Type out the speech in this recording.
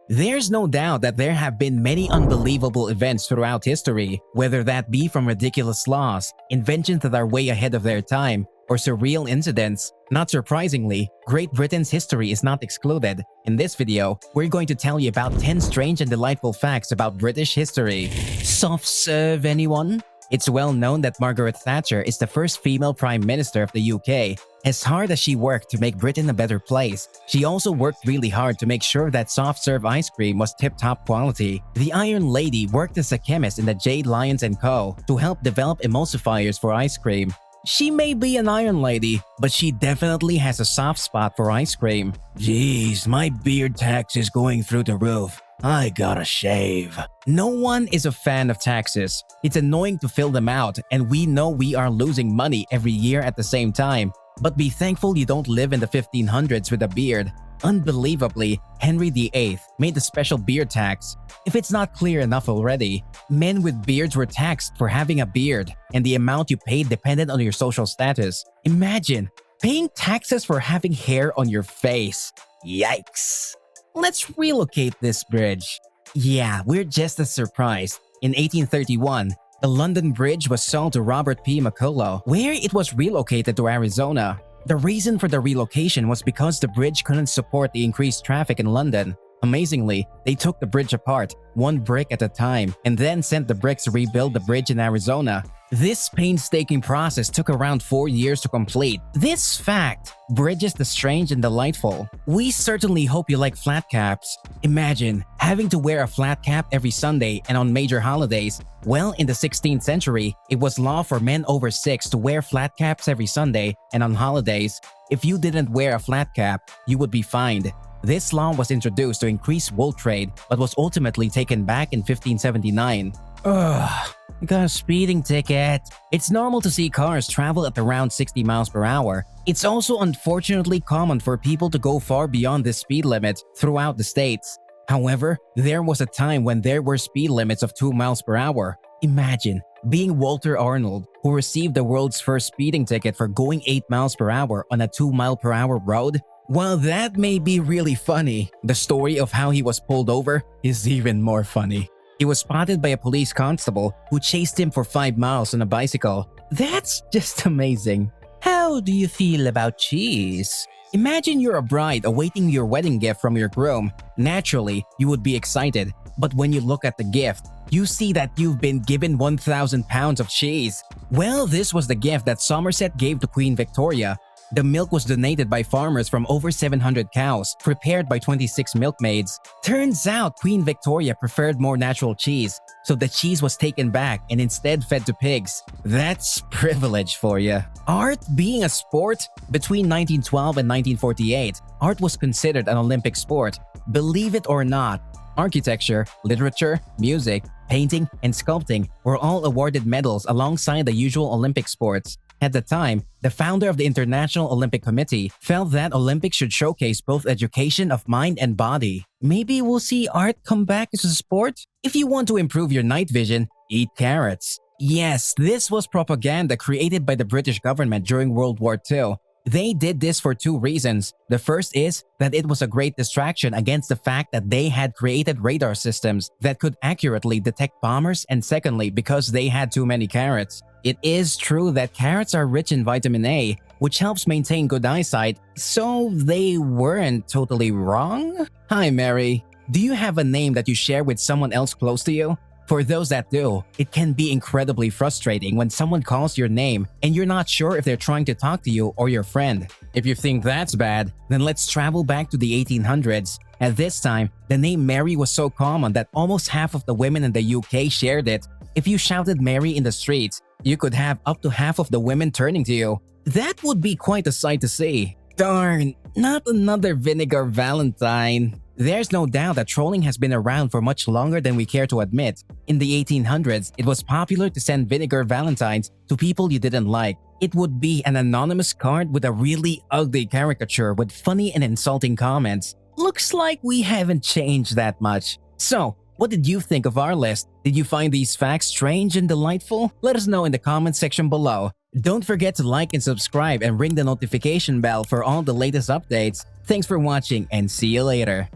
There's no doubt that there have been many unbelievable events throughout history, whether that be from ridiculous laws, inventions that are way ahead of their time, or surreal incidents. Not surprisingly, Great Britain's history is not excluded. In this video, we're going to tell you about 10 strange and delightful facts about British history. Soft serve, anyone? It's well known that Margaret Thatcher is the first female Prime Minister of the UK. As hard as she worked to make Britain a better place, she also worked really hard to make sure that soft serve ice cream was tip-top quality. The Iron Lady worked as a chemist in the Lyons and Co to help develop emulsifiers for ice cream. She may be an Iron Lady, but she definitely has a soft spot for ice cream. Jeez, my beard tax is going through the roof. I gotta shave. No one is a fan of taxes. It's annoying to fill them out, and we know we are losing money every year at the same time. But be thankful you don't live in the 1500s with a beard. Unbelievably, Henry VIII made a special beard tax. If it's not clear enough already, men with beards were taxed for having a beard, and the amount you paid depended on your social status. Imagine paying taxes for having hair on your face. Yikes. Let's relocate this bridge. Yeah, we're just as surprised. In 1831, the London Bridge was sold to Robert P. McCullough, where it was relocated to Arizona. The reason for the relocation was because the bridge couldn't support the increased traffic in London. Amazingly, they took the bridge apart, one brick at a time, and then sent the bricks to rebuild the bridge in Arizona. This painstaking process took around 4 years to complete. This fact bridges the strange and delightful. We certainly hope you like flat caps. Imagine having to wear a flat cap every Sunday and on major holidays. Well, in the 16th century, it was law for men over 6 to wear flat caps every Sunday and on holidays. If you didn't wear a flat cap, you would be fined. This law was introduced to increase wool trade, but was ultimately taken back in 1579. Ugh, I got a speeding ticket. It's normal to see cars travel at around 60 miles per hour. It's also unfortunately common for people to go far beyond this speed limit throughout the states. However, there was a time when there were speed limits of 2 miles per hour. Imagine being Walter Arnold, who received the world's first speeding ticket for going 8 miles per hour on a 2-mile-per-hour road. While that may be really funny, the story of how he was pulled over is even more funny. He was spotted by a police constable who chased him for 5 miles on a bicycle. That's just amazing. How do you feel about cheese? Imagine you're a bride awaiting your wedding gift from your groom. Naturally, you would be excited. But when you look at the gift, you see that you've been given 1,000 pounds of cheese. Well, this was the gift that Somerset gave to Queen Victoria. The milk was donated by farmers from over 700 cows, prepared by 26 milkmaids. Turns out Queen Victoria preferred more natural cheese, so the cheese was taken back and instead fed to pigs. That's privilege for you. Art being a sport? Between 1912 and 1948, art was considered an Olympic sport. Believe it or not, architecture, literature, music, painting, and sculpting were all awarded medals alongside the usual Olympic sports. At the time, the founder of the International Olympic Committee felt that Olympics should showcase both education of mind and body. Maybe we'll see art come back as a sport? If you want to improve your night vision, eat carrots. Yes, this was propaganda created by the British government during World War II. They did this for 2 reasons. The first is that it was a great distraction against the fact that they had created radar systems that could accurately detect bombers, and secondly, because they had too many carrots. It is true that carrots are rich in vitamin A, which helps maintain good eyesight, so they weren't totally wrong? Hi, Mary. Do you have a name that you share with someone else close to you? For those that do, it can be incredibly frustrating when someone calls your name and you're not sure if they're trying to talk to you or your friend. If you think that's bad, then let's travel back to the 1800s. At this time, the name Mary was so common that almost half of the women in the UK shared it. If you shouted Mary in the streets, you could have up to half of the women turning to you. That would be quite a sight to see. Darn, not another vinegar Valentine. There's no doubt that trolling has been around for much longer than we care to admit. In the 1800s, it was popular to send vinegar valentines to people you didn't like. It would be an anonymous card with a really ugly caricature with funny and insulting comments. Looks like we haven't changed that much. So, what did you think of our list? Did you find these facts strange and delightful? Let us know in the comment section below. Don't forget to like and subscribe and ring the notification bell for all the latest updates. Thanks for watching and see you later.